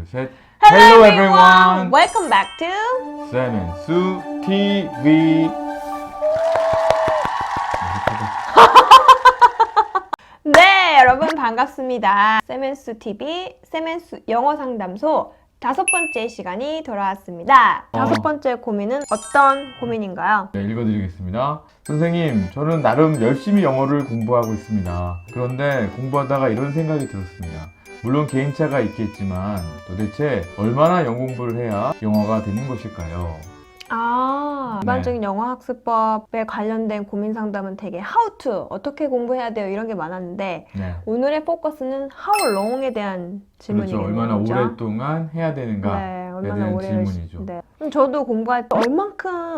셋. Hello everyone! Welcome back to 쌤 앤 수 TV. 네, 여러분 반갑습니다. 쌤앤수 TV, 쌤앤수 영어 상담소 5번째 시간이 돌아왔습니다. 5번째 고민은 어떤 고민인가요? 네, 읽어드리겠습니다. 선생님, 저는 나름 열심히 영어를 공부하고 있습니다. 그런데 공부하다가 이런 생각이 들었습니다. 물론 개인차가 있겠지만 도대체 얼마나 영어 공부를 해야 영어가 되는 것일까요? 일반적인 영어 학습법에 관련된 고민 상담은 되게 how to, 어떻게 공부해야 돼요 이런 게 많았는데 네. 오늘의 포커스는 how long에 대한 질문이겠네요. 그렇죠. 얼마나 그렇죠? 오랫동안 해야 되는가에 네, 얼마나 대한 오래 질문이죠. 네. 저도 공부할 때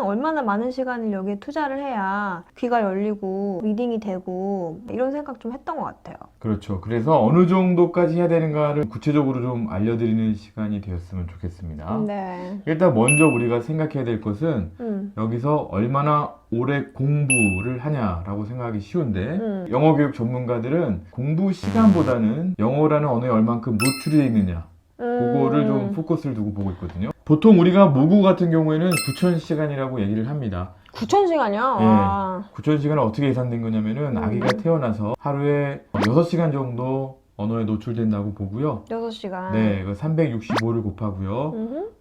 얼마나 많은 시간을 여기에 투자를 해야 귀가 열리고 리딩이 되고 이런 생각 좀 했던 것 같아요. 그렇죠. 그래서 어느 정도까지 해야 되는가를 구체적으로 좀 알려드리는 시간이 되었으면 좋겠습니다. 네. 일단 먼저 우리가 생각해야 될 것은 여기서 얼마나 오래 공부를 하냐라고 생각하기 쉬운데 영어 교육 전문가들은 공부 시간보다는 영어라는 언어에 얼만큼 노출이 돼 있느냐 그거를 좀 포커스를 두고 보고 있거든요. 보통 우리가 모국 같은 경우에는 9,000시간이라고 얘기를 합니다. 9,000시간이요? 예, 9,000시간은 어떻게 계산된 거냐면은 아기가 태어나서 하루에 6시간 정도 언어에 노출된다고 보고요. 6시간. 네, 365를 곱하고요.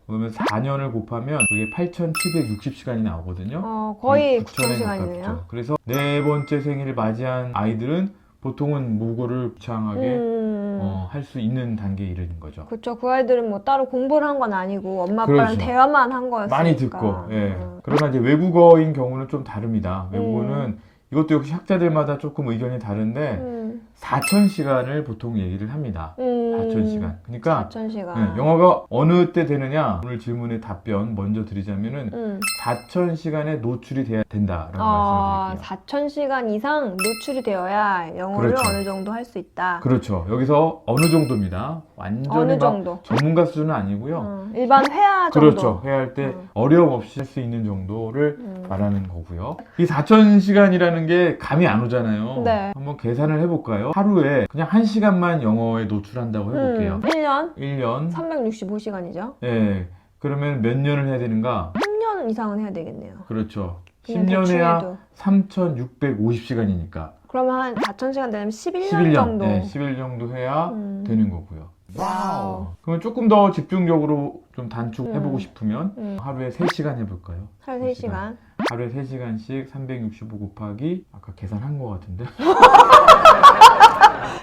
그러면 4년을 곱하면 그게 8,760시간이 나오거든요. 거의 9,000에 9,000시간이네요. 가깝죠. 그래서 네 번째 생일을 맞이한 아이들은 보통은 모국어를 유창하게 할 수 있는 단계에 이르는 거죠. 그렇죠. 그 아이들은 뭐 따로 공부를 한 건 아니고 엄마 아빠랑 그렇죠. 대화만 한 거였으니까. 많이 듣고. 예. 그러나 이제 외국어인 경우는 좀 다릅니다. 외국어는 이것도 역시 학자들마다 조금 의견이 다른데 4,000시간을 보통 얘기를 합니다. 4,000시간. 그러니까 4,000시간. 영어가 어느 때 되느냐? 오늘 질문의 답변 먼저 드리자면은 4,000시간에 노출이 돼야 된다라는 말씀을 드릴게요. 4,000시간 이상 노출이 되어야 영어를 그렇죠. 어느 정도 할 수 있다. 그렇죠. 여기서 어느 정도입니다. 완전히 어느 막 정도? 전문가 수준은 아니고요. 일반 회화 정도. 그렇죠. 회화할 때 어려움 없이 할 수 있는 정도를 말하는 거고요. 이 4,000시간이라는 게 감이 안 오잖아요. 네. 한번 계산을 해볼까요? 하루에 그냥 1시간만 영어에 노출한다고 해볼게요. 1년? 1년. 365시간이죠. 예. 그러면 몇 년을 해야 되는가? 10년 이상은 해야 되겠네요. 그렇죠. 그냥 10년 대충 해야 해도. 3,650시간이니까. 그러면 한 4,000시간 되면 11년 11년. 정도. 네, 11 정도 해야 되는 거고요. 와우. 그러면 조금 더 집중적으로 좀 단축해보고 싶으면 하루에 3시간 해볼까요? 하루 3시간. 하루에 3시간씩 365 곱하기 아까 계산한 것 같은데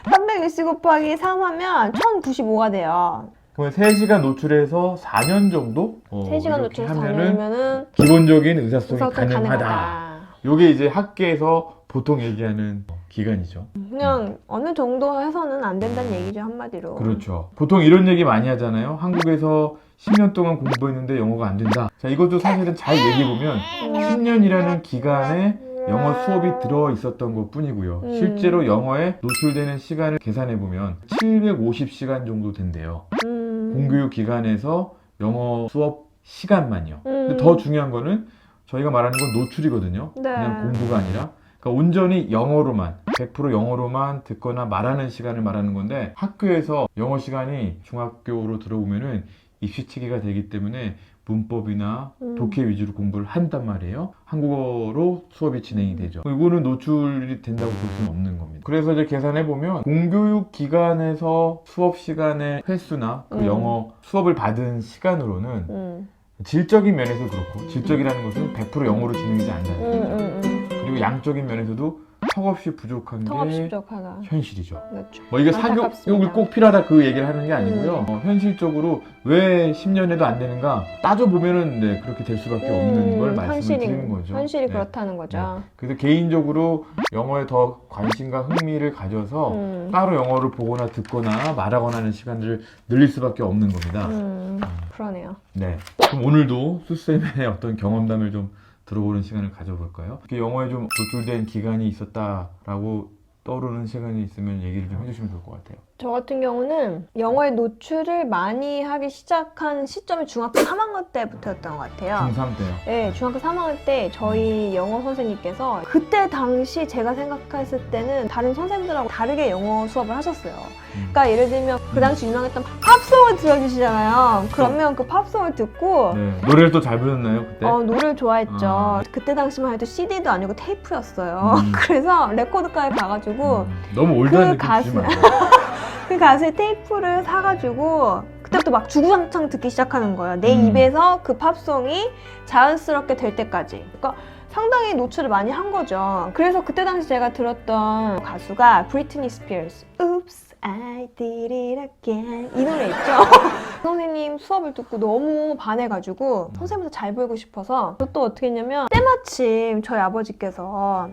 360 곱하기 3 하면 1,095가 돼요. 그러면 3시간 노출해서 4년 정도? 3시간 이렇게 노출 하면은 4년이면은 기본적인 의사소통이 의사소통 가능하다. 가능하다. 요게 이제 학계에서 보통 얘기하는 기간이죠. 그냥 어느 정도 해서는 안 된다는 얘기죠, 한마디로. 그렇죠. 보통 이런 얘기 많이 하잖아요. 한국에서 10년 동안 공부했는데 영어가 안 된다. 자, 이것도 사실은 잘 얘기해보면 10년이라는 기간에 영어 수업이 들어 있었던 것 뿐이고요. 실제로 영어에 노출되는 시간을 계산해보면 750시간 정도 된대요. 공교육 기관에서 영어 수업 시간만요. 근데 더 중요한 거는 저희가 말하는 건 노출이거든요. 네. 그냥 공부가 아니라. 그러니까 온전히 영어로만, 100% 영어로만 듣거나 말하는 시간을 말하는 건데 학교에서 영어 시간이 중학교로 들어오면은 입시치기가 되기 때문에 문법이나 독해 위주로 공부를 한단 말이에요. 한국어로 수업이 진행이 되죠. 이거는 노출이 된다고 볼 수는 없는 겁니다. 그래서 이제 계산해보면 공교육 기관에서 수업 시간의 횟수나 그 영어 수업을 받은 시간으로는 질적인 면에서 그렇고 질적이라는 것은 100% 영어로 진행되지 않는다는 거죠. 그리고 양적인 면에서도 턱없이 부족한 턱없이 게 부족하다. 현실이죠. 그렇죠. 뭐 이게 안타깝습니다. 사교육이 꼭 필요하다 그 얘기를 하는 게 아니고요. 현실적으로 왜 10년에도 안 되는가 따져보면은 네, 그렇게 될 수밖에 없는 걸 말씀을 드리는 거죠. 현실이 네. 그렇다는 거죠. 네. 그래서 개인적으로 영어에 더 관심과 흥미를 가져서 따로 영어를 보거나 듣거나 말하거나 하는 시간들을 늘릴 수밖에 없는 겁니다. 그러네요. 네. 그럼 오늘도 수쌤의 어떤 경험담을 좀 들어보는 시간을 가져볼까요? 이렇게 영어에 좀 노출된 기간이 있었다라고 떠오르는 시간이 있으면 얘기를 좀 해주시면 좋을 것 같아요. 저 같은 경우는 영어에 노출을 많이 하기 시작한 시점이 중학교 3학년 때부터였던 것 같아요. 중3 때요. 네, 중학교 3학년 때 저희 영어 선생님께서 그때 당시 제가 생각했을 때는 다른 선생님들하고 다르게 영어 수업을 하셨어요. 그러니까 예를 들면 그 당시 유명했던 팝송을 들려주시잖아요. 그러면 그 팝송을 듣고 네. 노래를 또 잘 부르나요 그때? 노래를 좋아했죠. 아. 그때 당시만 해도 CD도 아니고 테이프였어요. 음. 그래서 레코드까지 가가지고 너무 올드한 그 느낌 주지 마요. 그 가수의 테이프를 사가지고 그때부터 막 주구장창 듣기 시작하는 거예요. 내 음. 입에서 그 팝송이 자연스럽게 될 때까지. 그러니까 상당히 노출을 많이 한 거죠. 그래서 그때 당시 제가 들었던 가수가 브리트니 스피어스. Oops, I did it again. 이 노래 있죠? 선생님 수업을 듣고 너무 반해가지고 선생님한테 잘 보이고 싶어서 또 어떻게 했냐면 때마침 저희 아버지께서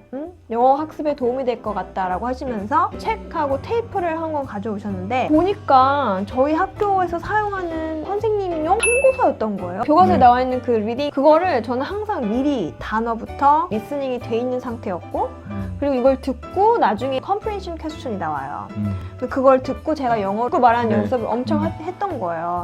영어 학습에 도움이 될 것 같다라고 하시면서 책하고 테이프를 한 권 가져오셨는데 보니까 저희 학교에서 사용하는 선생님용 참고서였던 거예요. 교과서에 네. 나와 있는 그 리딩 그거를 저는 항상 미리 단어부터 리스닝이 돼 있는 상태였고 그리고 이걸 듣고 나중에 컴프레hen션 퀘스천이 나와요. 그걸 듣고 제가 영어로 말하는 네. 연습을 엄청 했던 거예요.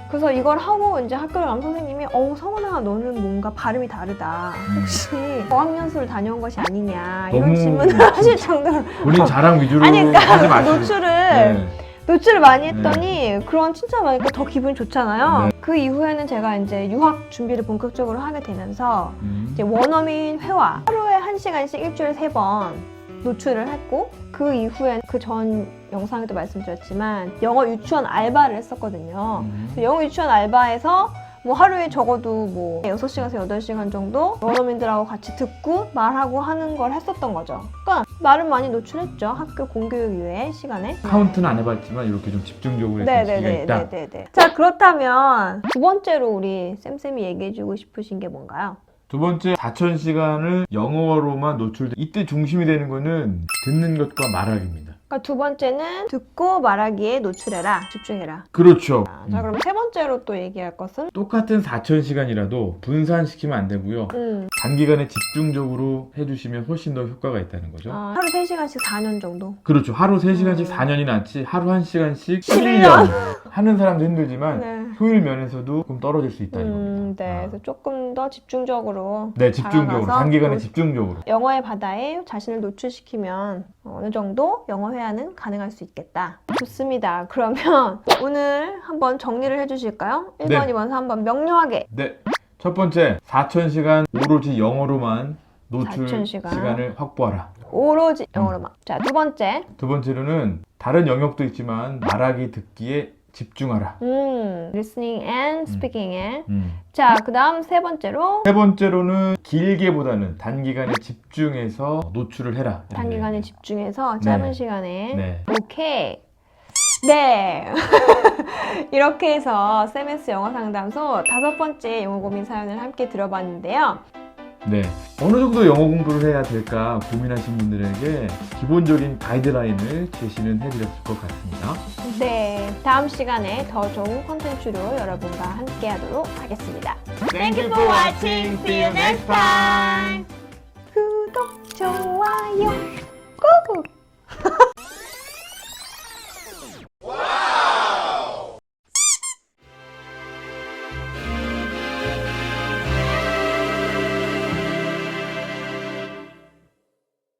그래서 이걸 하고 이제 학교를 가면 선생님이 성원아 너는 뭔가 발음이 다르다. 혹시 어학연수를 다녀온 것이 아니냐 이런 너무 질문을 하실 정도로 본인 자랑 위주로 아니 하지 그러니까 마시고. 노출을 많이 했더니 그런 칭찬 많으니까 더 기분이 좋잖아요. 네. 그 이후에는 제가 이제 유학 준비를 본격적으로 하게 되면서 이제 원어민 회화 하루에 1시간씩 일주일에 3번 노출을 했고 그 이후엔 그 전 영상에도 말씀드렸지만 영어 유치원 알바를 했었거든요. 영어 유치원 알바에서 뭐 하루에 적어도 뭐 6시간에서 8시간 정도 원어민들하고 같이 듣고 말하고 하는 걸 했었던 거죠. 그러니까 말은 많이 노출했죠. 학교 공교육 이외의 시간에. 카운트는 안 해봤지만 이렇게 좀 집중적으로 했던 시기가 있다. 네네네. 자 그렇다면 두 번째로 우리 쌤쌤이 얘기해주고 싶으신 게 뭔가요? 두 번째 4,000시간을 영어로만 노출돼. 이때 중심이 되는 거는 듣는 것과 말하기입니다. 그러니까 두 번째는 듣고 말하기에 노출해라, 집중해라. 그렇죠. 자 그럼 세 번째로 또 얘기할 것은? 똑같은 4,000시간이라도 분산시키면 안 되고요. 단기간에 집중적으로 해주시면 훨씬 더 효과가 있다는 거죠. 하루 3시간씩 4년 정도? 그렇죠. 하루 3시간씩 4년이 낫지 하루 1시간씩 11년. 11년 하는 사람도 힘들지만 네. 효율 면에서도 조금 떨어질 수 있다는 겁니다. 네, 그래서 조금 더 집중적으로 네, 집중적으로. 다가가서 단기간에 또 집중적으로. 영어의 바다에 자신을 노출시키면 어느 정도 영어 회화는 가능할 수 있겠다. 좋습니다. 그러면 오늘 한번 정리를 해주실까요? 1번, 네. 2번, 3번 명료하게. 네. 첫 번째, 4,000시간 오로지 영어로만 노출 4,000시간. 시간을 확보하라. 오로지 영어로만. 자, 두 번째. 두 번째로는 다른 영역도 있지만 말하기, 듣기에 집중하라. listening and speaking에. 음. 자, 그 다음 세 번째로 세 번째로는 길게보다는 단기간에 집중해서 노출을 해라. 단기간에 집중해서 짧은 네. 시간에. 네. 오케이. 네. 이렇게 해서 쌤S 영어 상담소 5번째 영어 고민 사연을 함께 들어봤는데요. 네. 어느 정도 영어 공부를 해야 될까 고민하신 분들에게 기본적인 가이드라인을 제시는 해드렸을 것 같습니다. 네. 다음 시간에 더 좋은 콘텐츠로 여러분과 함께 하도록 하겠습니다. Thank you for watching. See you next time. 구독, 좋아요, 꾹!